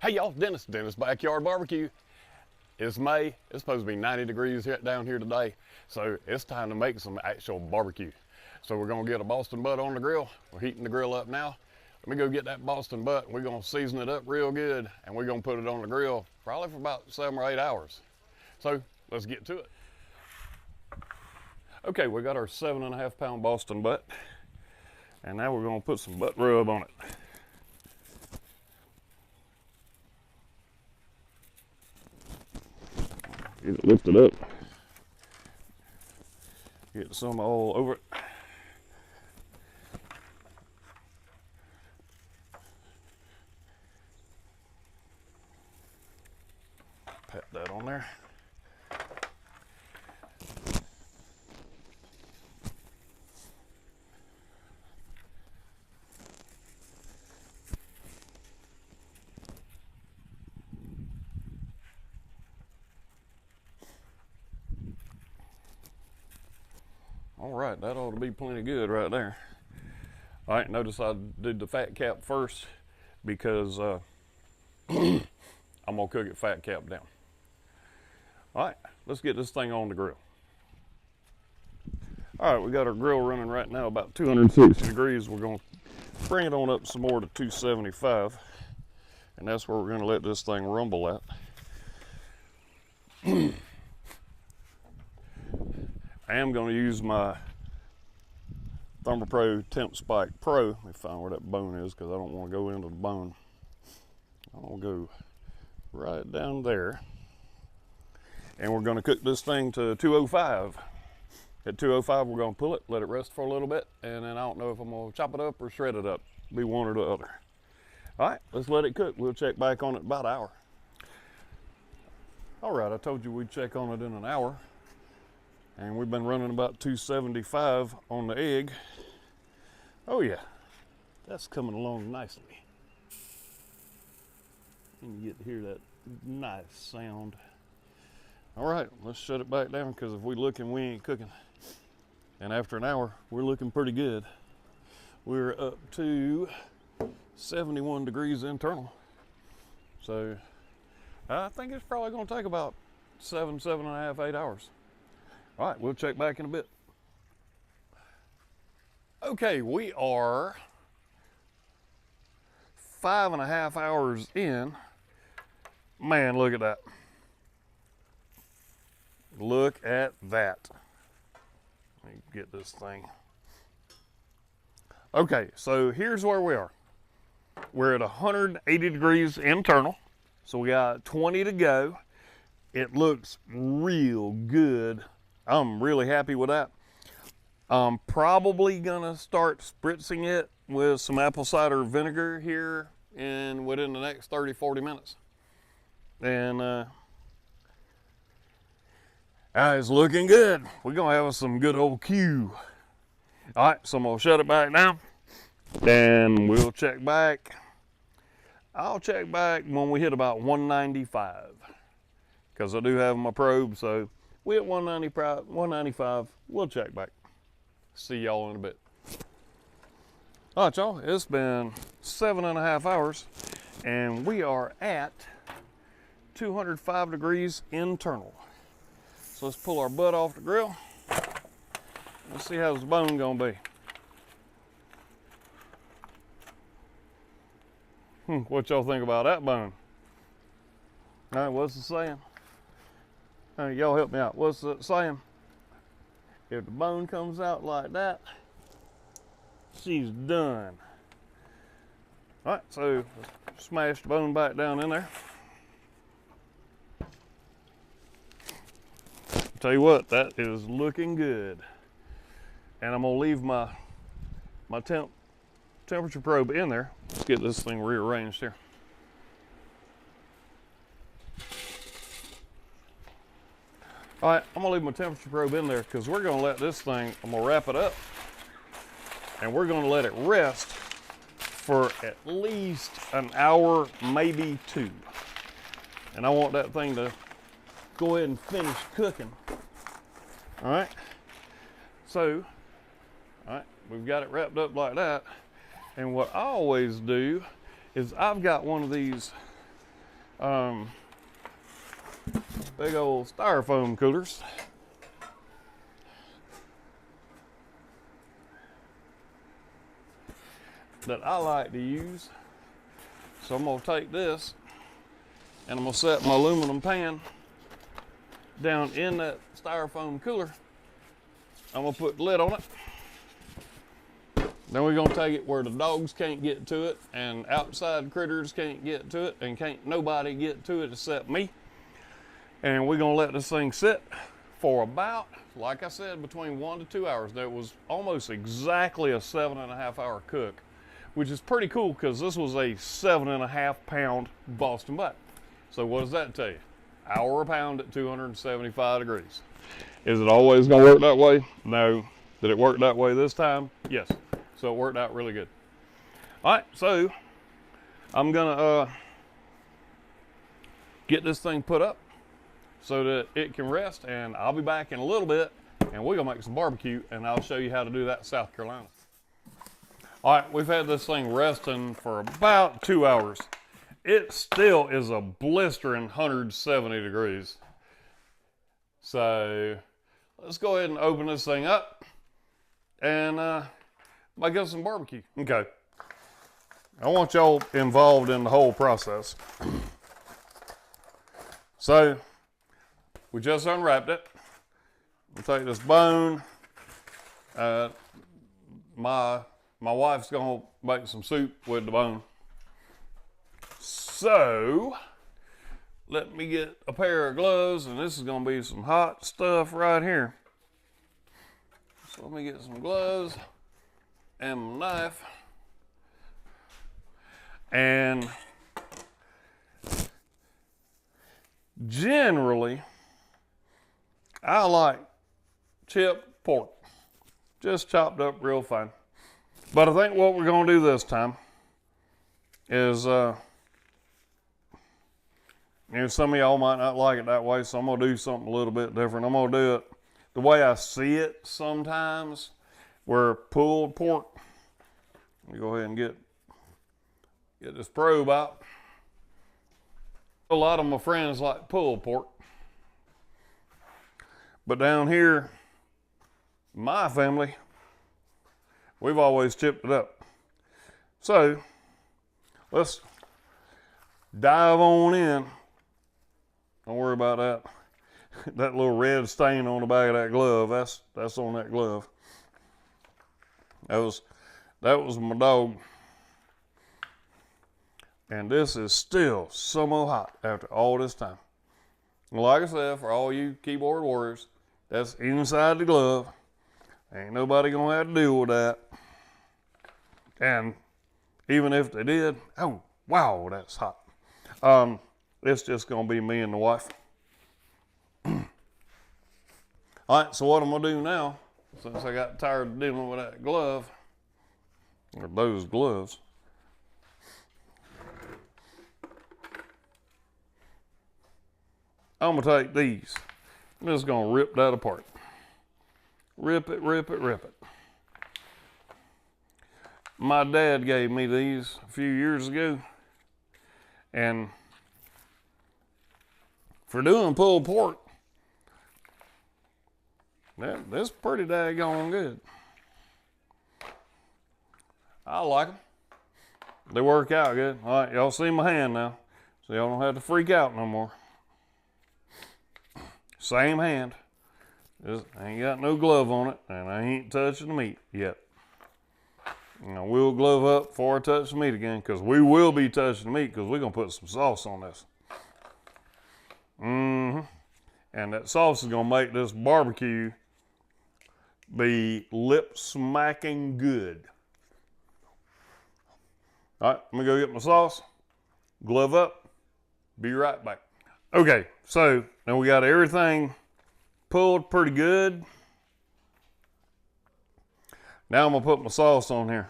Hey y'all, Dennis Backyard Barbecue. It's May. It's supposed to be 90 degrees down here today, so it's time to make some actual barbecue. So we're gonna get a Boston butt on the grill. We're heating the grill up now. Let me go get that Boston butt. We're gonna season it up real good, and we're gonna put it on the grill probably for about 7 or 8 hours. So let's get to it. Okay, we got our 7.5 pound Boston butt, and now we're gonna put some butt rub on it. Get it lifted up. Get some all over it. Pat that on there. All right, that ought to be plenty good right there. All right, notice I did the fat cap first because I'm gonna cook it fat cap down. All right, let's get this thing on the grill. All right, we got our grill running right now about 260 degrees. We're gonna bring it on up some more to 275, and that's where we're gonna let this thing rumble at. I am going to use my ThermoPro Temp Spike Pro. Let me find where that bone is because I don't want to go into the bone. I'll go right down there. And we're going to cook this thing to 205. At 205, we're going to pull it, let it rest for a little bit, and then I don't know if I'm going to chop it up or shred it up. Be one or the other. All right, let's let it cook. We'll check back on it in about an hour. All right, I told you we'd check on it in an hour. And we've been running about 275 on the egg. Oh yeah, that's coming along nicely. And you get to hear that nice sound. All right, let's shut it back down because if we looking, we ain't cooking. And after an hour, we're looking pretty good. We're up to 71 degrees internal. So I think it's probably gonna take about 7.5, 8 hours. All right, we'll check back in a bit. Okay, we are 5.5 hours in. Man, look at that. Look at that. Let me get this thing. Okay, so here's where we are. We're at 180 degrees internal. So we got 20 to go. It looks real good. I'm really happy with that. I'm probably gonna start spritzing it with some apple cider vinegar here within the next 30, 40 minutes. And it's looking good. We're gonna have some good old Q. All right, so I'm gonna shut it back down and we'll check back. I'll check back when we hit about 195 because I do have my probe, so we at 195, we'll check back. See y'all in a bit. All right, y'all, it's been 7.5 hours and we are at 205 degrees internal. So let's pull our butt off the grill. Let's see how's the bone gonna be. What y'all think about that bone? All right, what's the saying? Y'all help me out. What's it saying? If the bone comes out like that, she's done. All right, so smash the bone back down in there. Tell you what, that is looking good. And I'm gonna leave my temperature probe in there. Let's get this thing rearranged here. All right, I'm gonna leave my temperature probe in there because we're gonna let this thing, I'm gonna wrap it up and we're gonna let it rest for at least an hour, maybe 2. And I want that thing to go ahead and finish cooking. All right, so, all right, we've got it wrapped up like that. And what I always do is I've got one of these big old styrofoam coolers. That I like to use. So I'm gonna take this and I'm gonna set my aluminum pan down in that styrofoam cooler. I'm gonna put the lid on it. Then we're gonna take it where the dogs can't get to it and outside critters can't get to it and can't nobody get to it except me. And we're gonna let this thing sit for about, like I said, between 1 to 2 hours. That was almost exactly a 7.5 hour cook, which is pretty cool because this was a 7.5 pound Boston butt. So what does that tell you? Hour a pound at 275 degrees. Is it always gonna work that way? No. Did it work that way this time? Yes. So it worked out really good. All right, so I'm gonna get this thing put up so that it can rest, and I'll be back in a little bit and we're gonna make some barbecue and I'll show you how to do that in South Carolina. All right, we've had this thing resting for about 2 hours. It still is a blistering 170 degrees. So let's go ahead and open this thing up and make us some barbecue. Okay. I want y'all involved in the whole process. So we just unwrapped it. We'll take this bone. My wife's gonna make some soup with the bone. So let me get a pair of gloves, and this is gonna be some hot stuff right here. So let me get some gloves and my knife. And generally, I like chipped pork, just chopped up real fine. But I think what we're gonna do this time is, some of y'all might not like it that way, so I'm gonna do something a little bit different. I'm gonna do it the way I see it sometimes, where pulled pork. Let me go ahead and get this probe out. A lot of my friends like pulled pork. But down here, my family, we've always chipped it up. So let's dive on in. Don't worry about that. That little red stain on the back of that glove, that's on that glove. That was my dog. And this is still so hot after all this time. Like I said, for all you keyboard warriors, that's inside the glove. Ain't nobody gonna have to deal with that. And even if they did, oh, wow, that's hot. It's just gonna be me and the wife. All right, so what I'm gonna do now, since I got tired of dealing with that glove, or those gloves, I'm gonna take these. I'm just gonna rip that apart. Rip it, rip it, rip it. My dad gave me these a few years ago, and for doing pulled pork, that's pretty daggone good. I like them. They work out good. All right, y'all see my hand now, so y'all don't have to freak out no more. Same hand. Just ain't got no glove on it, and I ain't touching the meat yet. I will glove up before I touch the meat again, because we will be touching the meat, because we're going to put some sauce on this. And that sauce is going to make this barbecue be lip-smacking good. All right, I'm going to go get my sauce, glove up, be right back. Okay, so now we got everything pulled pretty good. Now I'm gonna put my sauce on here.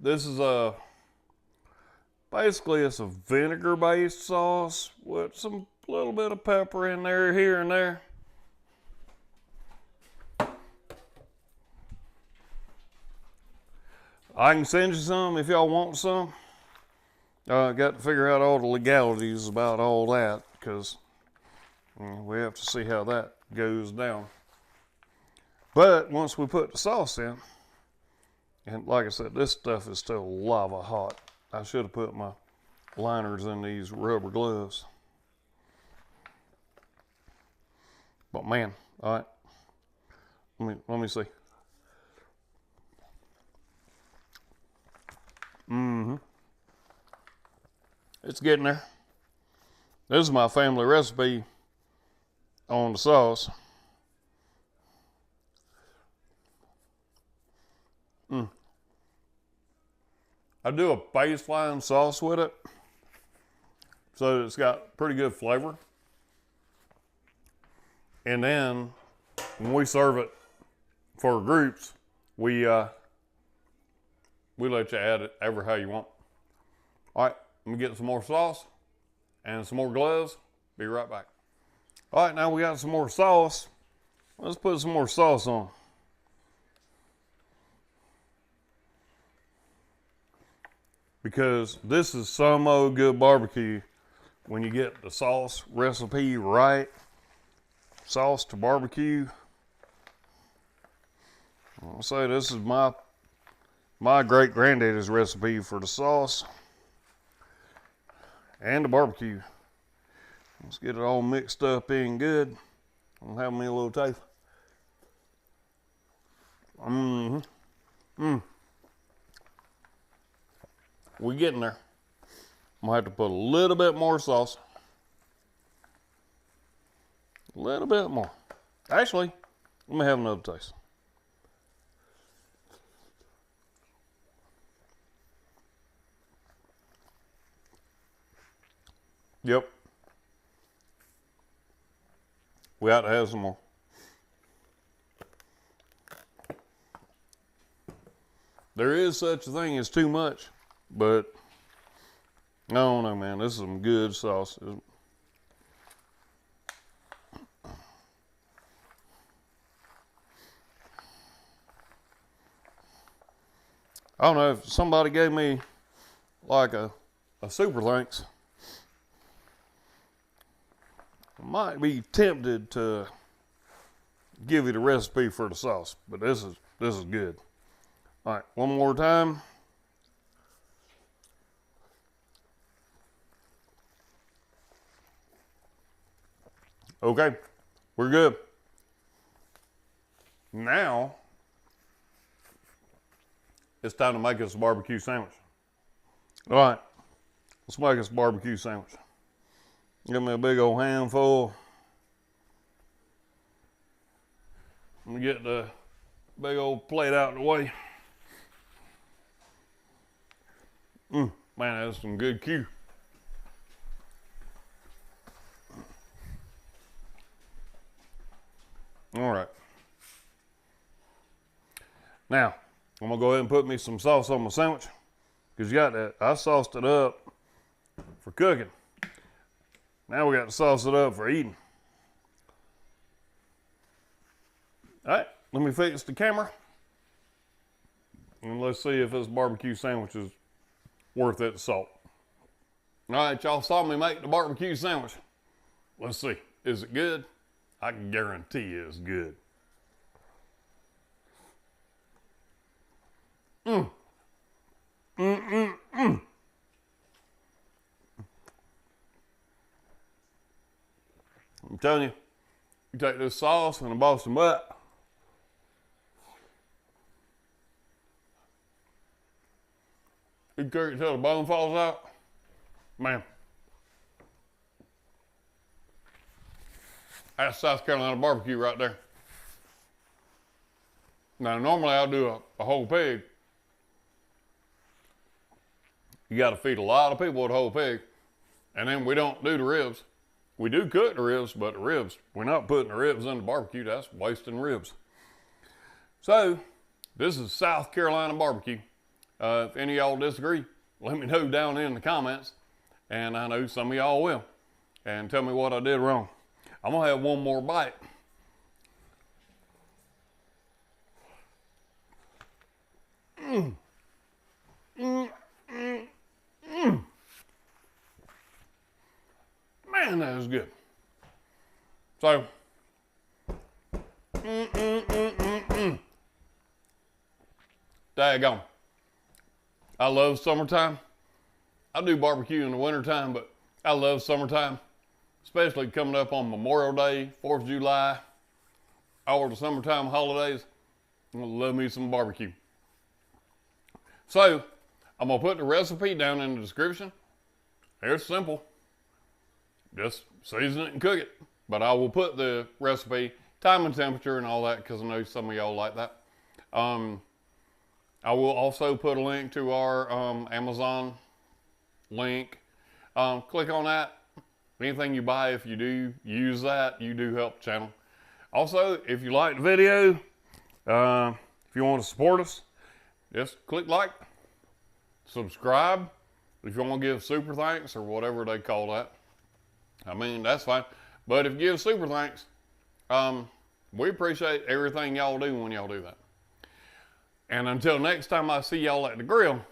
This is basically it's a vinegar-based sauce with some little bit of pepper in there, here and there. I can send you some if y'all want some. Got to figure out all the legalities about all that, because we have to see how that goes down. But once we put the sauce in, and like I said, this stuff is still lava hot. I should have put my liners in these rubber gloves. But man, all right, let me see. It's getting there. This is my family recipe on the sauce. I do a baseline sauce with it, so it's got pretty good flavor. And then when we serve it for groups, we let you add it ever how you want. All right, let me get some more sauce and some more gloves. Be right back. All right, now we got some more sauce. Let's put some more sauce on. Because this is some old good barbecue when you get the sauce recipe right. Sauce to barbecue. I'll say this is my great granddaddy's recipe for the sauce and the barbecue. Let's get it all mixed up in good. I'll have me a little taste. We getting there. I'm gonna have to put a little bit more sauce. A little bit more. Actually, let me have another taste. Yep. We ought to have some more. There is such a thing as too much, but I don't know, man. This is some good sauce. I don't know if somebody gave me like a super thanks. I might be tempted to give you the recipe for the sauce, but this is good. All right, one more time. Okay, we're good. Now, it's time to make us a barbecue sandwich. All right, let's make us a barbecue sandwich. Give me a big old handful. Let me get the big old plate out of the way. Man, that's some good Q. All right. Now, I'm gonna go ahead and put me some sauce on my sandwich, because you got that. I sauced it up for cooking. Now we got to sauce it up for eating. All right, let me fix the camera, and let's see if this barbecue sandwich is worth its salt. All right, y'all saw me make the barbecue sandwich. Let's see, is it good? I can guarantee it's good. I'm telling you, you take this sauce and a Boston butt. You cook it till the bone falls out. Man. That's South Carolina barbecue right there. Now, normally I'll do a whole pig. You got to feed a lot of people with a whole pig. And then we don't do the ribs. We do cook the ribs, but the ribs, we're not putting the ribs in the barbecue. That's wasting ribs. So, this is South Carolina barbecue. If any of y'all disagree, let me know down in the comments. And I know some of y'all will. And tell me what I did wrong. I'm going to have one more bite. Man, that is good. So, daggone. I love summertime. I do barbecue in the wintertime, but I love summertime, especially coming up on Memorial Day, 4th of July, all the summertime holidays. I love me some barbecue. So, I'm going to put the recipe down in the description. It's simple. Just season it and cook it. But I will put the recipe, time and temperature and all that, because I know some of y'all like that. I will also put a link to our Amazon link. Click on that. Anything you buy, if you do use that, you do help the channel. Also, if you like the video, if you want to support us, just click like, subscribe. If you want to give super thanks or whatever they call that, I mean, that's fine. But if you give super thanks, we appreciate everything y'all do when y'all do that. And until next time I see y'all at the grill,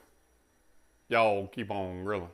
y'all keep on grilling.